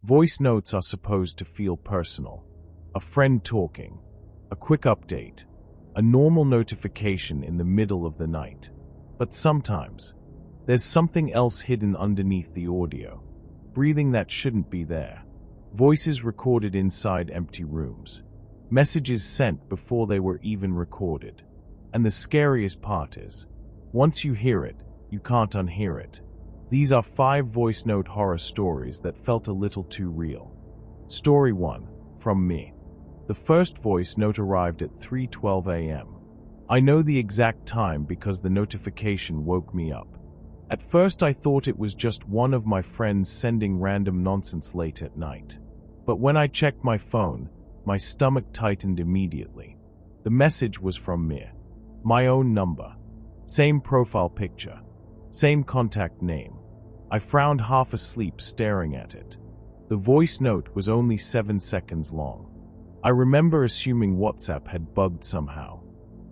Voice notes are supposed to feel personal. A friend talking, a quick update, a normal notification in the middle of the night. But sometimes, there's something else hidden underneath the audio. Breathing that shouldn't be there. Voices recorded inside empty rooms. Messages sent before they were even recorded. And the scariest part is, once you hear it, you can't unhear it. These are 5 voice note horror stories that felt a little too real. Story 1, from me. The first voice note arrived at 3:12 a.m. I know the exact time because the notification woke me up. At first I thought it was just one of my friends sending random nonsense late at night. But when I checked my phone, my stomach tightened immediately. The message was from me. My own number. Same profile picture. Same contact name. I frowned half asleep staring at it. The voice note was only 7 seconds long. I remember assuming WhatsApp had bugged somehow.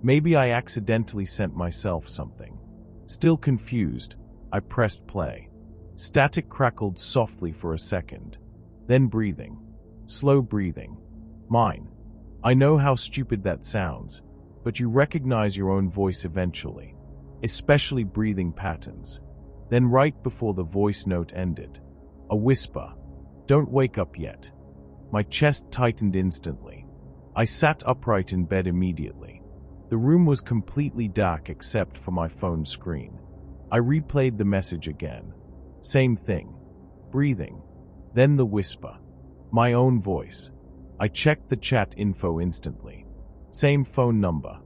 Maybe I accidentally sent myself something. Still confused, I pressed play. Static crackled softly for a second. Then breathing. Slow breathing. Mine. I know how stupid that sounds, but you recognize your own voice eventually. Especially breathing patterns. Then right before the voice note ended, a whisper. Don't wake up yet. My chest tightened instantly. I sat upright in bed immediately. The room was completely dark except for my phone screen. I replayed the message again. Same thing. Breathing. Then the whisper. My own voice. I checked the chat info instantly. Same phone number.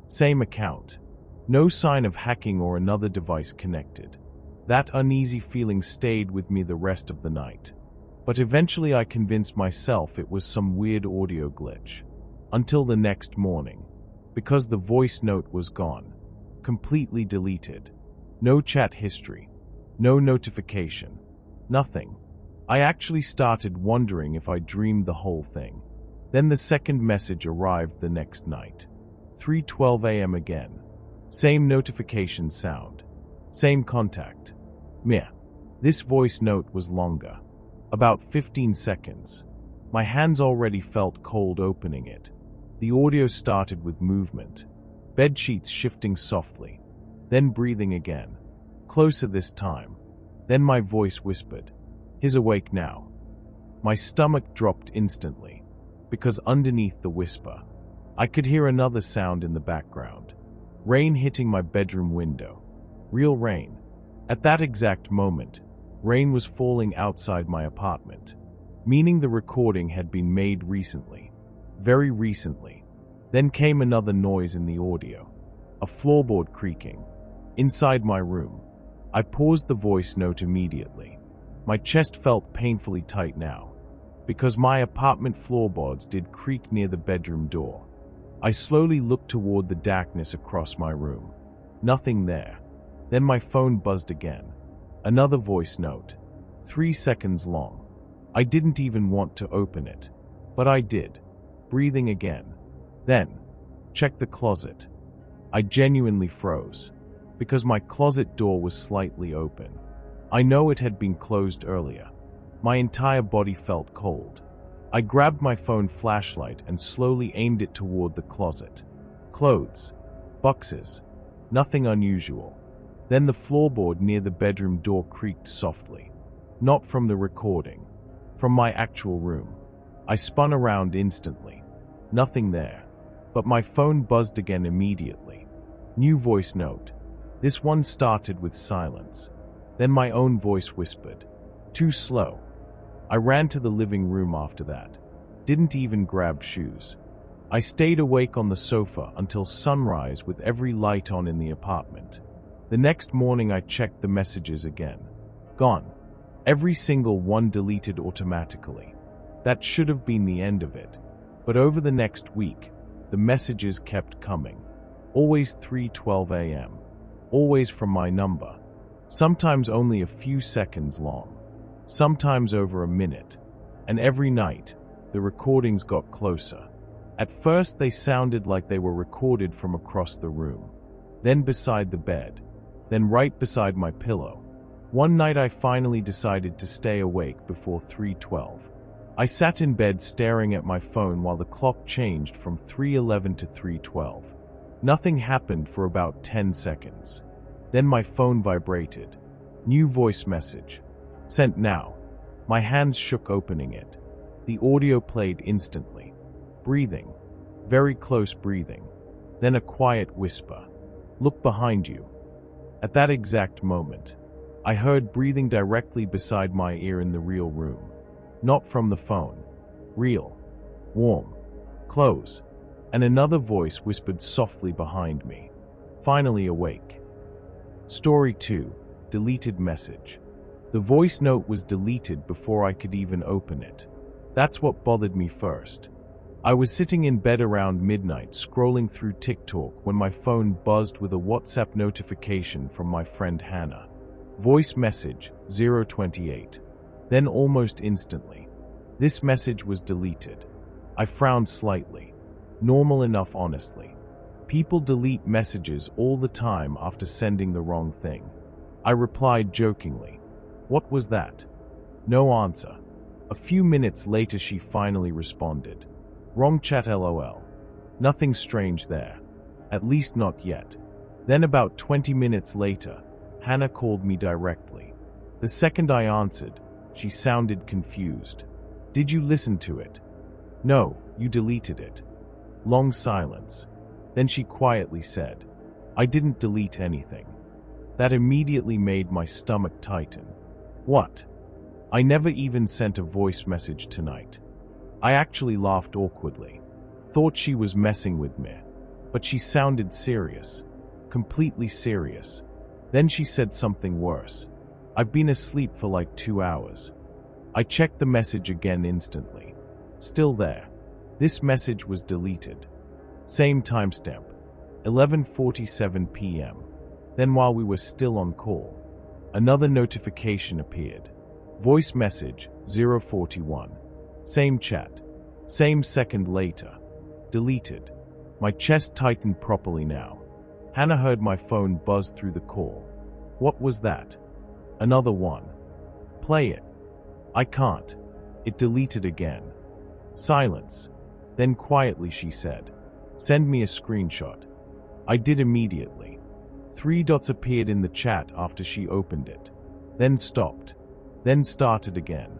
Same account. No sign of hacking or another device connected. That uneasy feeling stayed with me the rest of the night. But eventually I convinced myself it was some weird audio glitch. Until the next morning. Because the voice note was gone. Completely deleted. No chat history. No notification. Nothing. I actually started wondering if I dreamed the whole thing. Then the second message arrived the next night. 3:12 a.m. again. Same notification sound. Same contact. Meh. This voice note was longer. About 15 seconds. My hands already felt cold opening it. The audio started with movement. Bed sheets shifting softly. Then breathing again. Closer this time. Then my voice whispered, "He's awake now." My stomach dropped instantly. Because underneath the whisper, I could hear another sound in the background. Rain hitting my bedroom window. Real rain. At that exact moment, rain was falling outside my apartment, meaning the recording had been made recently. Very recently. Then came another noise in the audio. A floorboard creaking. Inside my room. I paused the voice note immediately. My chest felt painfully tight now, because my apartment floorboards did creak near the bedroom door. I slowly looked toward the darkness across my room. Nothing there. Then my phone buzzed again. Another voice note. 3 seconds long. I didn't even want to open it. But I did. Breathing again. Then, check the closet. I genuinely froze. Because my closet door was slightly open. I know it had been closed earlier. My entire body felt cold. I grabbed my phone flashlight and slowly aimed it toward the closet. Clothes. Boxes. Nothing unusual. Then the floorboard near the bedroom door creaked softly. Not from the recording. From my actual room. I spun around instantly. Nothing there. But my phone buzzed again immediately. New voice note. This one started with silence. Then my own voice whispered, "Too slow." I ran to the living room after that. Didn't even grab shoes. I stayed awake on the sofa until sunrise with every light on in the apartment. The next morning I checked the messages again. Gone. Every single one deleted automatically. That should have been the end of it. But over the next week, the messages kept coming. Always 3:12 a.m. Always from my number. Sometimes only a few seconds long. Sometimes over a minute. And every night, the recordings got closer. At first they sounded like they were recorded from across the room. Then beside the bed. Then right beside my pillow. One night I finally decided to stay awake before 3:12. I sat in bed staring at my phone while the clock changed from 3:11 to 3:12. Nothing happened for about 10 seconds. Then my phone vibrated. New voice message. Sent now. My hands shook opening it. The audio played instantly. Breathing. Very close breathing. Then a quiet whisper. Look behind you. At that exact moment, I heard breathing directly beside my ear in the real room. Not from the phone. Real. Warm. Close. And another voice whispered softly behind me. Finally awake. Story 2. Deleted message. The voice note was deleted before I could even open it. That's what bothered me first. I was sitting in bed around midnight scrolling through TikTok when my phone buzzed with a WhatsApp notification from my friend Hannah. Voice message 028. Then almost instantly, this message was deleted. I frowned slightly. Normal enough, honestly. People delete messages all the time after sending the wrong thing. I replied jokingly, "What was that?" No answer. A few minutes later she finally responded, "Wrong chat LOL. Nothing strange there. At least not yet." Then about 20 minutes later, Hannah called me directly. The second I answered, she sounded confused. "Did you listen to it?" "No, you deleted it." Long silence. Then she quietly said, "I didn't delete anything." That immediately made my stomach tighten. What? I never even sent a voice message tonight. I actually laughed awkwardly. Thought she was messing with me. But she sounded serious. Completely serious. Then she said something worse. "I've been asleep for like 2 hours." I checked the message again instantly. Still there. This message was deleted. Same timestamp. 11:47 p.m. Then while we were still on call, another notification appeared. Voice message 041. Same chat. Same second later. Deleted. My chest tightened properly now. Hannah heard my phone buzz through the call. What was that? Another one. Play it. I can't. It deleted again. Silence. Then quietly she said, "Send me a screenshot." I did immediately. 3 dots appeared in the chat after she opened it. Then stopped. Then started again.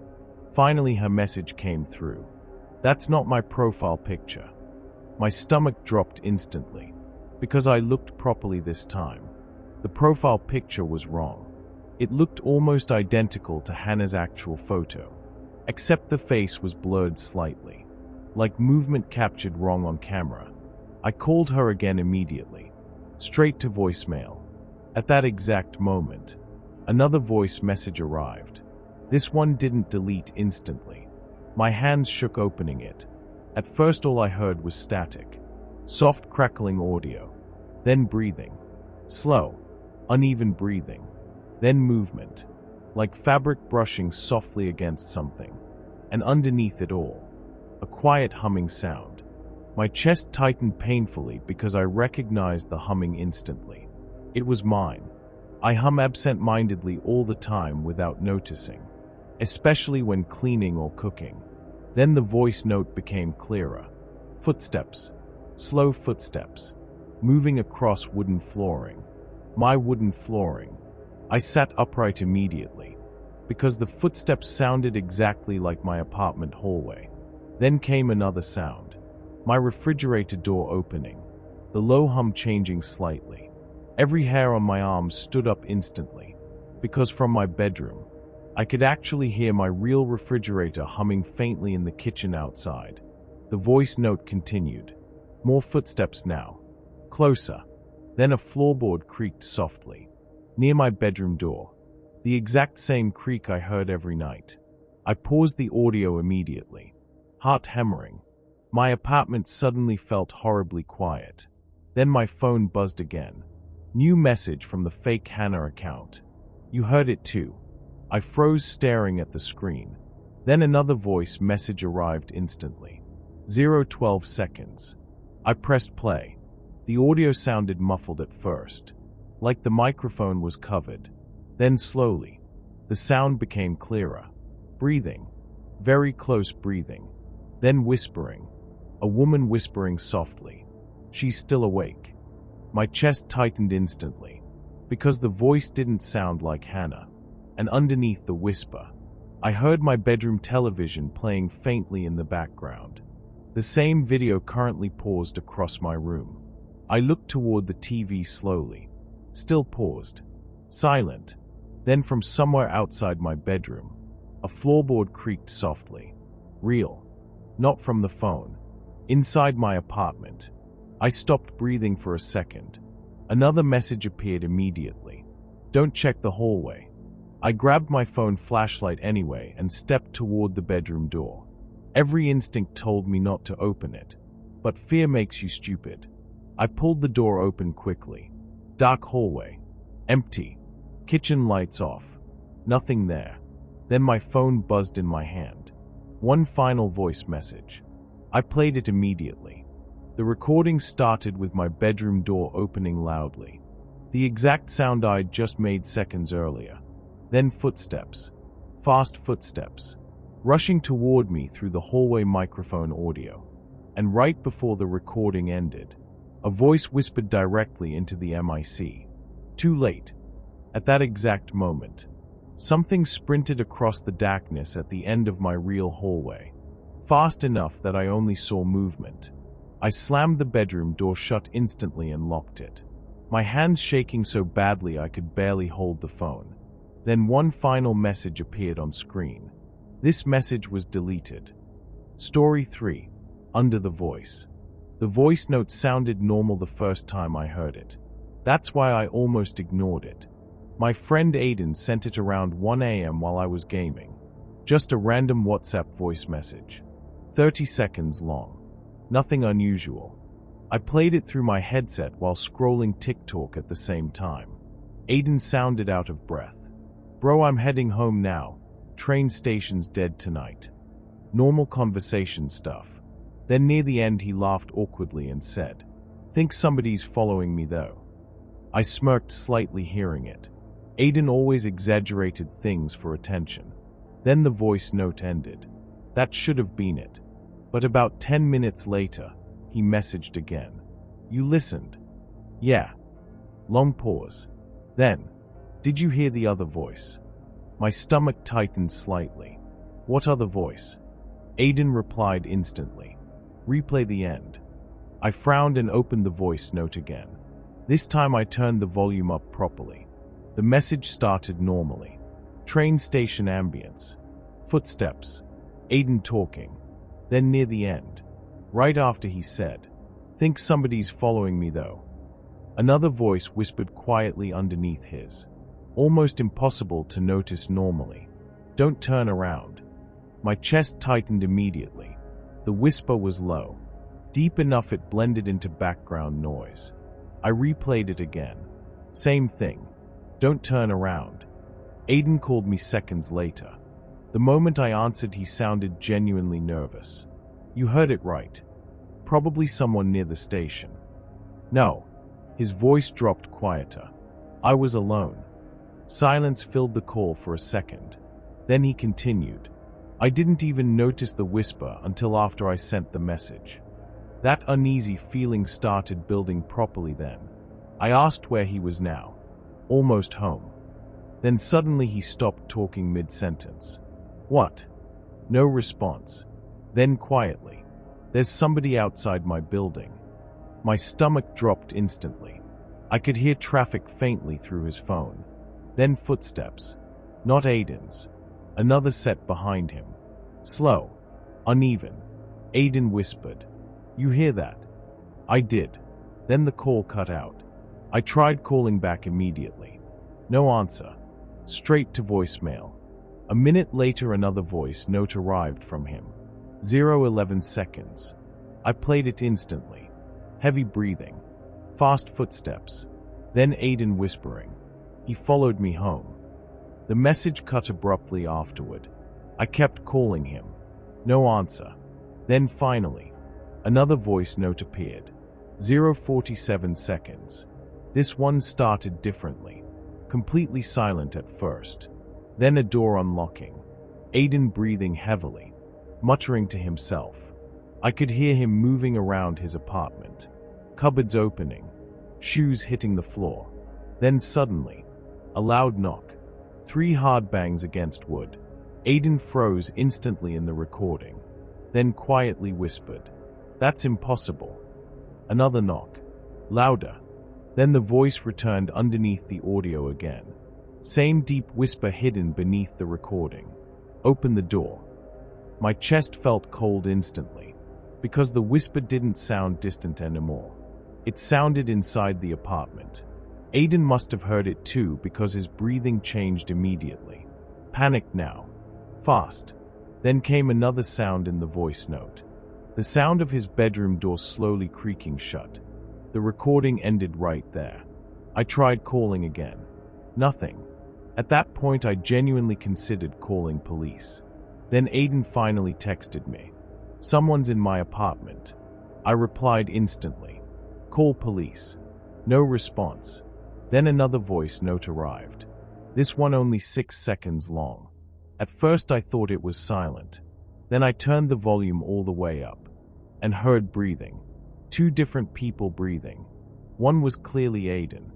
Finally her message came through. "That's not my profile picture." My stomach dropped instantly. Because I looked properly this time. The profile picture was wrong. It looked almost identical to Hannah's actual photo. Except the face was blurred slightly. Like movement captured wrong on camera. I called her again immediately. Straight to voicemail. At that exact moment, another voice message arrived. This one didn't delete instantly. My hands shook opening it. At first all I heard was static. Soft crackling audio. Then breathing. Slow, uneven breathing. Then movement. Like fabric brushing softly against something. And underneath it all, a quiet humming sound. My chest tightened painfully because I recognized the humming instantly. It was mine. I hum absent-mindedly all the time without noticing, especially when cleaning or cooking. Then the voice note became clearer. Footsteps. Slow footsteps. Moving across wooden flooring. My wooden flooring. I sat upright immediately, because the footsteps sounded exactly like my apartment hallway. Then came another sound. My refrigerator door opening. The low hum changing slightly. Every hair on my arm stood up instantly, because from my bedroom, I could actually hear my real refrigerator humming faintly in the kitchen outside. The voice note continued. More footsteps now. Closer. Then a floorboard creaked softly. Near my bedroom door. The exact same creak I heard every night. I paused the audio immediately. Heart hammering. My apartment suddenly felt horribly quiet. Then my phone buzzed again. New message from the fake Hannah account. You heard it too. I froze staring at the screen. Then another voice message arrived instantly. 0:12 seconds. I pressed play. The audio sounded muffled at first, like the microphone was covered. Then slowly, The sound became clearer. Breathing. Very close breathing. Then whispering. A woman whispering softly. She's still awake. My chest tightened instantly, because the voice didn't sound like Hannah. And underneath the whisper, I heard my bedroom television playing faintly in the background. The same video currently paused across my room. I looked toward the TV slowly. Still paused. Silent. Then from somewhere outside my bedroom, a floorboard creaked softly. Real. Not from the phone. Inside my apartment. I stopped breathing for a second. Another message appeared immediately. Don't check the hallway. I grabbed my phone flashlight anyway and stepped toward the bedroom door. Every instinct told me not to open it. But fear makes you stupid. I pulled the door open quickly. Dark hallway. Empty. Kitchen lights off. Nothing there. Then my phone buzzed in my hand. One final voice message. I played it immediately. The recording started with my bedroom door opening loudly. The exact sound I'd just made seconds earlier. Then footsteps. Fast footsteps. Rushing toward me through the hallway microphone audio. And right before the recording ended, a voice whispered directly into the mic. Too late. At that exact moment, something sprinted across the darkness at the end of my real hallway. Fast enough that I only saw movement. I slammed the bedroom door shut instantly and locked it. My hands shaking so badly I could barely hold the phone. Then one final message appeared on screen. This message was deleted. Story 3. Under the voice. The voice note sounded normal the first time I heard it. That's why I almost ignored it. My friend Aiden sent it around 1 a.m. while I was gaming. Just a random WhatsApp voice message. 30 seconds long. Nothing unusual. I played it through my headset while scrolling TikTok at the same time. Aiden sounded out of breath. Bro, I'm heading home now. Train station's dead tonight. Normal conversation stuff. Then near the end he laughed awkwardly and said, Think somebody's following me though. I smirked slightly hearing it. Aiden always exaggerated things for attention. Then the voice note ended. That should have been it. But about 10 minutes later, he messaged again. You listened? Yeah. Long pause. Then, did you hear the other voice? My stomach tightened slightly. What other voice? Aiden replied instantly. Replay the end. I frowned and opened the voice note again. This time I turned the volume up properly. The message started normally. Train station ambience. Footsteps. Aiden talking. Then near the end, right after he said, Think somebody's following me though. Another voice whispered quietly underneath his. Almost impossible to notice normally. Don't turn around. My chest tightened immediately. The whisper was low. Deep enough it blended into background noise. I replayed it again. Same thing. Don't turn around. Aiden called me seconds later. The moment I answered he sounded genuinely nervous. You heard it right. Probably someone near the station. No. His voice dropped quieter. I was alone. Silence filled the call for a second. Then he continued. I didn't even notice the whisper until after I sent the message. That uneasy feeling started building properly then. I asked where he was now. Almost home. Then suddenly he stopped talking mid-sentence. What? No response. Then quietly. There's somebody outside my building. My stomach dropped instantly. I could hear traffic faintly through his phone. Then footsteps. Not Aiden's. Another set behind him. Slow. Uneven. Aiden whispered. You hear that? I did. Then the call cut out. I tried calling back immediately. No answer. Straight to voicemail. A minute later another voice note arrived from him. 0:11 seconds. I played it instantly. Heavy breathing. Fast footsteps. Then Aiden whispering. He followed me home. The message cut abruptly afterward. I kept calling him. No answer. Then finally, another voice note appeared. 0:47 seconds. This one started differently. Completely silent at first. Then a door unlocking. Aiden breathing heavily, muttering to himself. I could hear him moving around his apartment. Cupboards opening, shoes hitting the floor. Then suddenly, a loud knock. 3 hard bangs against wood. Aiden froze instantly in the recording, then quietly whispered, "That's impossible." Another knock. Louder. Then the voice returned underneath the audio again. Same deep whisper hidden beneath the recording. "Open the door." My chest felt cold instantly, because the whisper didn't sound distant anymore. It sounded inside the apartment. Aiden must have heard it too, because his breathing changed immediately. Panicked now. Fast. Then came another sound in the voice note. The sound of his bedroom door slowly creaking shut. The recording ended right there. I tried calling again. Nothing. At that point, I genuinely considered calling police. Then Aiden finally texted me. "Someone's in my apartment." I replied instantly. "Call police." No response. Then another voice note arrived. This one only 6 seconds long. At first I thought it was silent. Then I turned the volume all the way up and heard breathing. 2 different people breathing. One was clearly Aiden.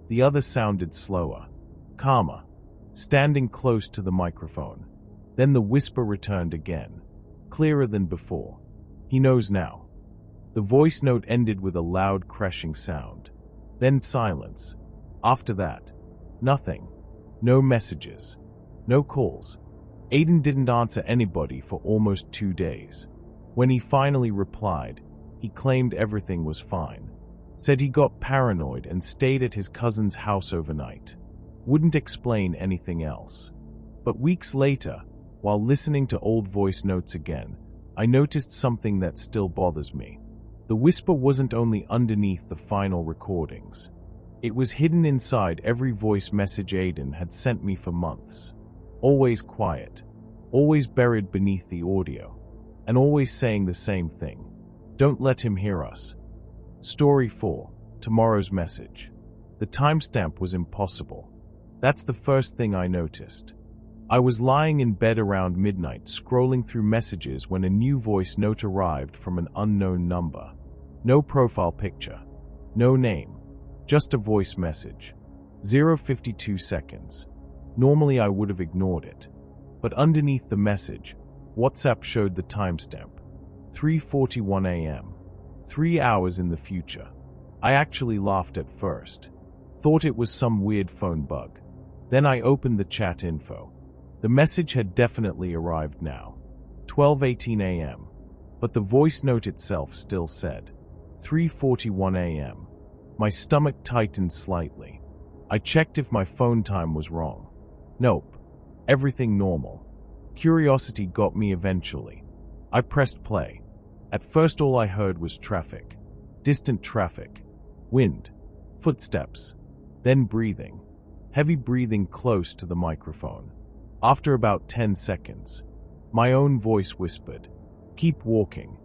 The other sounded slower, calmer, standing close to the microphone. Then the whisper returned again, clearer than before. "He knows now." The voice note ended with a loud crashing sound. Then silence. After that, nothing. No messages. No calls. Aiden didn't answer anybody for almost 2 days. When he finally replied, he claimed everything was fine. Said he got paranoid and stayed at his cousin's house overnight. Wouldn't explain anything else. But weeks later, while listening to old voice notes again, I noticed something that still bothers me. The whisper wasn't only underneath the final recordings. It was hidden inside every voice message Aiden had sent me for months. Always quiet, always buried beneath the audio, and always saying the same thing. "Don't let him hear us." Story 4. Tomorrow's message. The timestamp was impossible. That's the first thing I noticed. I was lying in bed around midnight scrolling through messages when a new voice note arrived from an unknown number. No profile picture. No name. Just a voice message. 0:52 seconds. Normally I would have ignored it. But underneath the message, WhatsApp showed the timestamp. 3:41 a.m. 3 hours in the future. I actually laughed at first. Thought it was some weird phone bug. Then I opened the chat info. The message had definitely arrived now. 12:18 a.m. But the voice note itself still said 3:41 a.m. My stomach tightened slightly. I checked if my phone time was wrong. Nope. Everything normal. Curiosity got me eventually. I pressed play. At first all I heard was traffic. Distant traffic. Wind. Footsteps. Then breathing. Heavy breathing close to the microphone. After about 10 seconds, my own voice whispered, "Keep walking."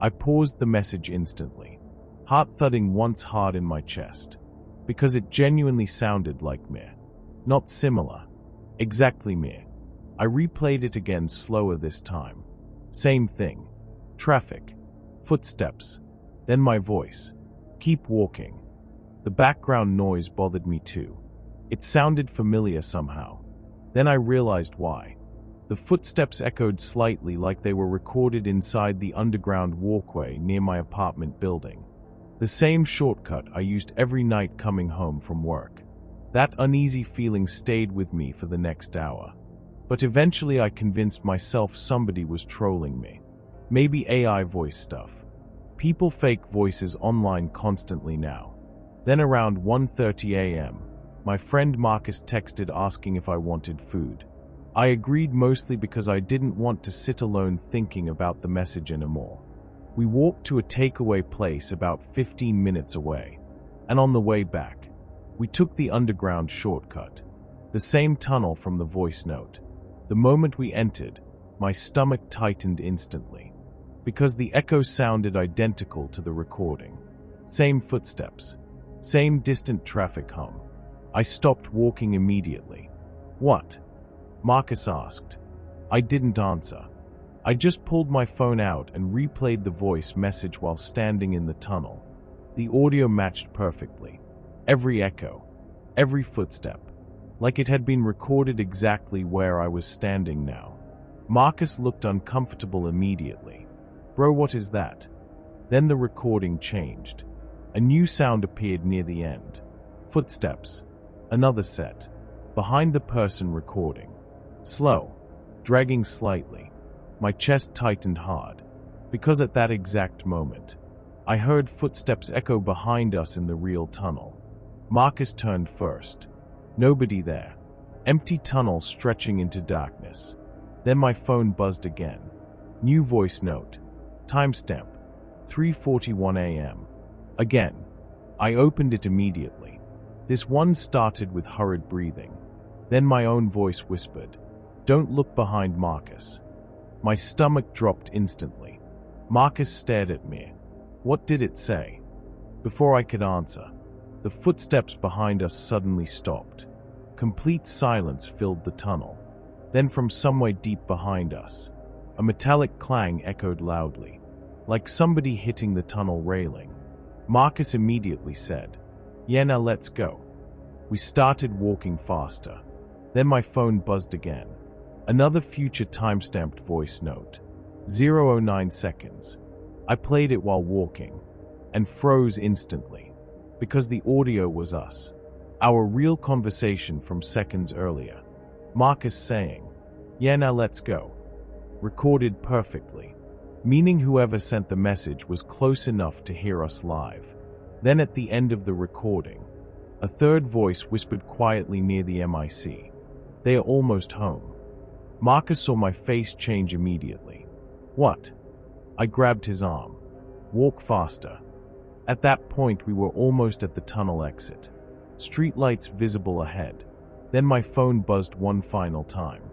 I paused the message instantly. Heart thudding once hard in my chest. Because it genuinely sounded like me. Not similar. Exactly me. I replayed it again slower this time. Same thing. Traffic. Footsteps. Then my voice. "Keep walking." The background noise bothered me too. It sounded familiar somehow. Then I realized why. The footsteps echoed slightly like they were recorded inside the underground walkway near my apartment building. The same shortcut I used every night coming home from work. That uneasy feeling stayed with me for the next hour. But eventually I convinced myself somebody was trolling me. Maybe AI voice stuff. People fake voices online constantly now. Then around 1:30 a.m., my friend Marcus texted asking if I wanted food. I agreed mostly because I didn't want to sit alone thinking about the message anymore. We walked to a takeaway place about 15 minutes away. And on the way back, we took the underground shortcut. The same tunnel from the voice note. The moment we entered, my stomach tightened instantly. Because the echo sounded identical to the recording. Same footsteps. Same distant traffic hum. I stopped walking immediately. What? Marcus asked. I didn't answer. I just pulled my phone out and replayed the voice message while standing in the tunnel. The audio matched perfectly. Every echo, every footstep, like it had been recorded exactly where I was standing now. Marcus looked uncomfortable immediately. Bro, what is that? Then the recording changed. A new sound appeared near the end. Footsteps. Another set. Behind the person recording. Slow. Dragging slightly. My chest tightened hard. Because at that exact moment, I heard footsteps echo behind us in the real tunnel. Marcus turned first. Nobody there. Empty tunnel stretching into darkness. Then my phone buzzed again. New voice note. Timestamp. 3:41 a.m. Again. I opened it immediately. This one started with hurried breathing. Then my own voice whispered, "Don't look behind Marcus." My stomach dropped instantly. Marcus stared at me. What did it say? Before I could answer, the footsteps behind us suddenly stopped. Complete silence filled the tunnel. Then from somewhere deep behind us, a metallic clang echoed loudly, like somebody hitting the tunnel railing. Marcus immediately said, "Yeah, now let's go." We started walking faster. Then my phone buzzed again. Another future timestamped voice note. 0:09 seconds. I played it while walking, and froze instantly, because the audio was us. Our real conversation from seconds earlier. Marcus saying, "Yeah, now let's go." Recorded perfectly, meaning whoever sent the message was close enough to hear us live. Then at the end of the recording, a third voice whispered quietly near the mic, "They are almost home." Marcus saw my face change immediately. "What?" I grabbed his arm. "Walk faster." At that point we were almost at the tunnel exit. Streetlights visible ahead. Then my phone buzzed one final time.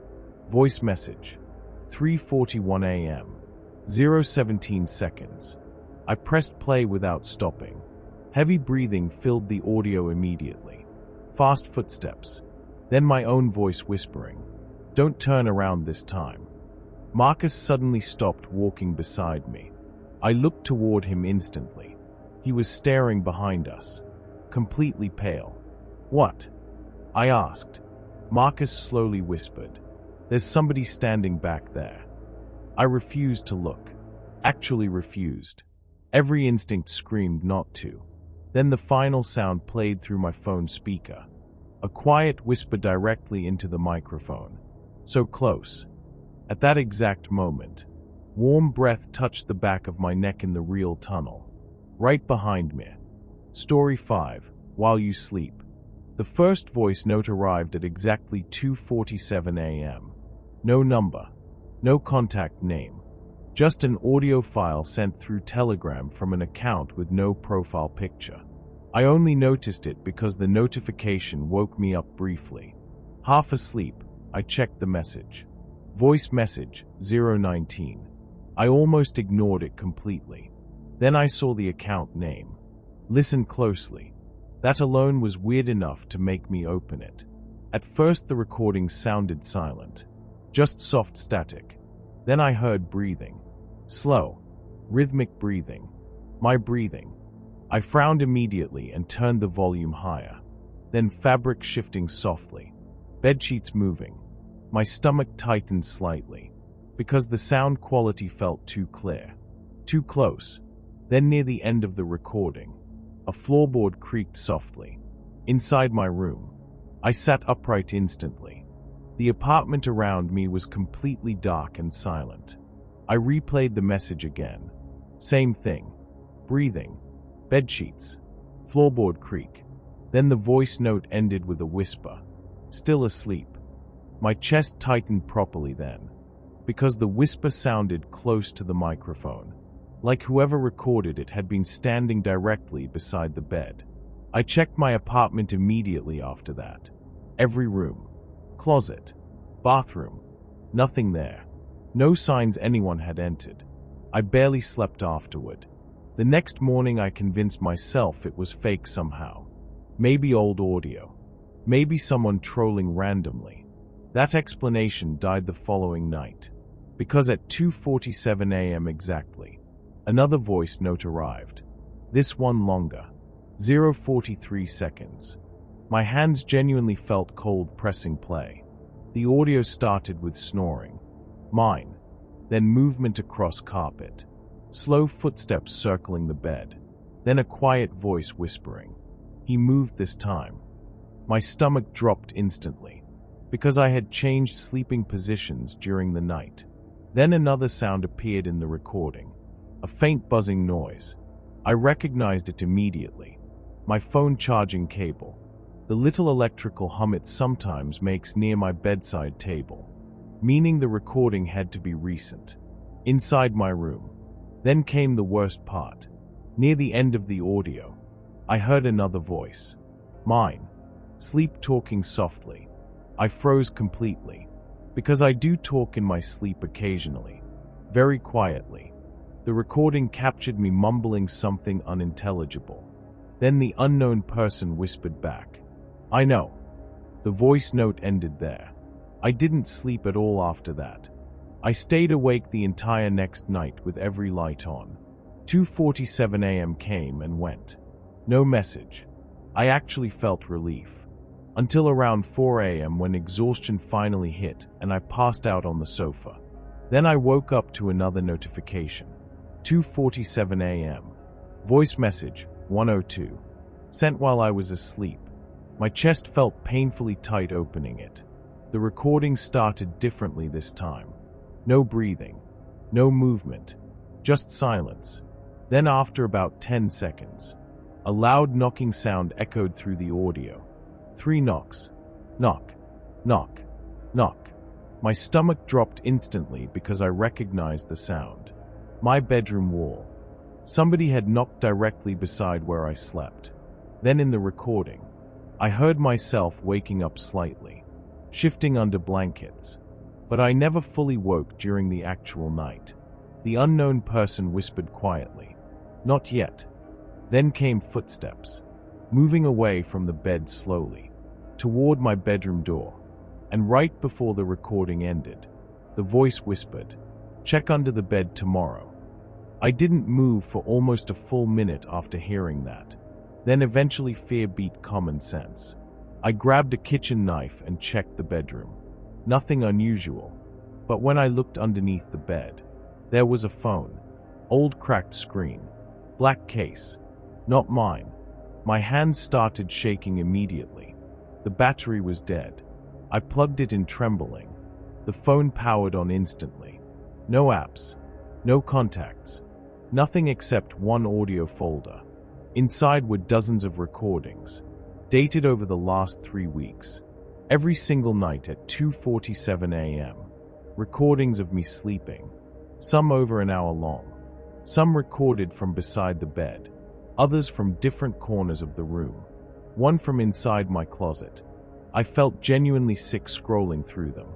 Voice message. 3:41 a.m. 0:17 seconds. I pressed play without stopping. Heavy breathing filled the audio immediately. Fast footsteps. Then my own voice whispering, "Don't turn around this time." Marcus suddenly stopped walking beside me. I looked toward him instantly. He was staring behind us, completely pale. "What?" I asked. Marcus slowly whispered, "There's somebody standing back there." I refused to look. Actually refused. Every instinct screamed not to. Then the final sound played through my phone speaker. A quiet whisper directly into the microphone. So close. At that exact moment, warm breath touched the back of my neck in the real tunnel. Right behind me. Story 5. While you sleep. The first voice note arrived at exactly 2:47 a.m. No number. No contact name. Just an audio file sent through Telegram from an account with no profile picture. I only noticed it because the notification woke me up briefly. Half asleep, I checked the message. Voice message, 019. I almost ignored it completely. Then I saw the account name. Listen closely. That alone was weird enough to make me open it. At first the recording sounded silent. Just soft static. Then I heard breathing. Slow, rhythmic breathing. My breathing. I frowned immediately and turned the volume higher. Then fabric shifting softly. Bedsheets moving. My stomach tightened slightly, because the sound quality felt too clear. Too close. Then near the end of the recording, a floorboard creaked softly. Inside my room, I sat upright instantly. The apartment around me was completely dark and silent. I replayed the message again. Same thing. Breathing. Bedsheets. Floorboard creak. Then the voice note ended with a whisper. Still asleep. My chest tightened properly then, because the whisper sounded close to the microphone, like whoever recorded it had been standing directly beside the bed. I checked my apartment immediately after that. Every room. Closet. Bathroom. Nothing there. No signs anyone had entered. I barely slept afterward. The next morning I convinced myself it was fake somehow. Maybe old audio. Maybe someone trolling randomly. That explanation died the following night, because at 2:47 a.m. exactly, another voice note arrived. This one longer, 0:43 seconds. My hands genuinely felt cold pressing play. The audio started with snoring. Mine. Then movement across carpet. Slow footsteps circling the bed. Then a quiet voice whispering. He moved this time. My stomach dropped instantly, because I had changed sleeping positions during the night. Then another sound appeared in the recording. A faint buzzing noise. I recognized it immediately. My phone charging cable. The little electrical hum it sometimes makes near my bedside table, meaning the recording had to be recent. Inside my room. Then came the worst part. Near the end of the audio, I heard another voice. Mine. Sleep talking softly. I froze completely, because I do talk in my sleep occasionally, very quietly. The recording captured me mumbling something unintelligible. Then the unknown person whispered back. I know. The voice note ended there. I didn't sleep at all after that. I stayed awake the entire next night with every light on. 2:47 a.m. came and went. No message. I actually felt relief. Until around 4 a.m. when exhaustion finally hit and I passed out on the sofa. Then I woke up to another notification. 2:47 a.m. Voice message, 102. Sent while I was asleep. My chest felt painfully tight opening it. The recording started differently this time. No breathing. No movement. Just silence. Then after about 10 seconds, a loud knocking sound echoed through the audio. 3 knocks. Knock. Knock. Knock. My stomach dropped instantly because I recognized the sound. My bedroom wall. Somebody had knocked directly beside where I slept. Then in the recording, I heard myself waking up slightly, shifting under blankets. But I never fully woke during the actual night. The unknown person whispered quietly, "Not yet." Then came footsteps, moving away from the bed slowly, toward my bedroom door. And right before the recording ended, the voice whispered, "Check under the bed tomorrow." I didn't move for almost a full minute after hearing that. Then eventually fear beat common sense. I grabbed a kitchen knife and checked the bedroom. Nothing unusual. But when I looked underneath the bed, there was a phone. Old cracked screen. Black case. Not mine. My hands started shaking immediately. The battery was dead. I plugged it in trembling. The phone powered on instantly. No apps. No contacts. Nothing except one audio folder. Inside were dozens of recordings, dated over the last 3 weeks. Every single night at 2:47 a.m. Recordings of me sleeping. Some over an hour long. Some recorded from beside the bed. Others from different corners of the room. One from inside my closet. I felt genuinely sick scrolling through them.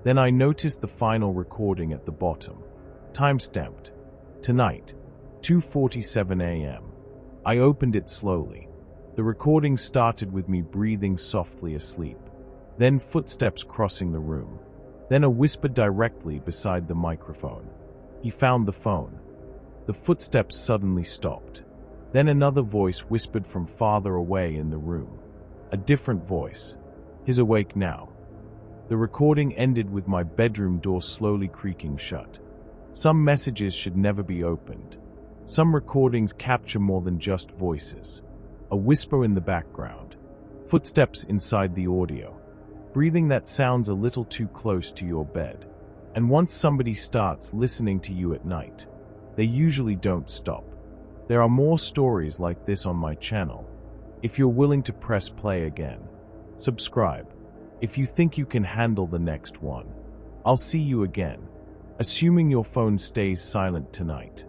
Then I noticed the final recording at the bottom. Time-stamped. Tonight, 2:47 a.m. I opened it slowly. The recording started with me breathing softly asleep. Then footsteps crossing the room. Then a whisper directly beside the microphone. He found the phone. The footsteps suddenly stopped. Then another voice whispered from farther away in the room. A different voice. He's awake now. The recording ended with my bedroom door slowly creaking shut. Some messages should never be opened. Some recordings capture more than just voices. A whisper in the background. Footsteps inside the audio. Breathing that sounds a little too close to your bed. And once somebody starts listening to you at night, they usually don't stop. There are more stories like this on my channel. If you're willing to press play again, subscribe. If you think you can handle the next one, I'll see you again. Assuming your phone stays silent tonight.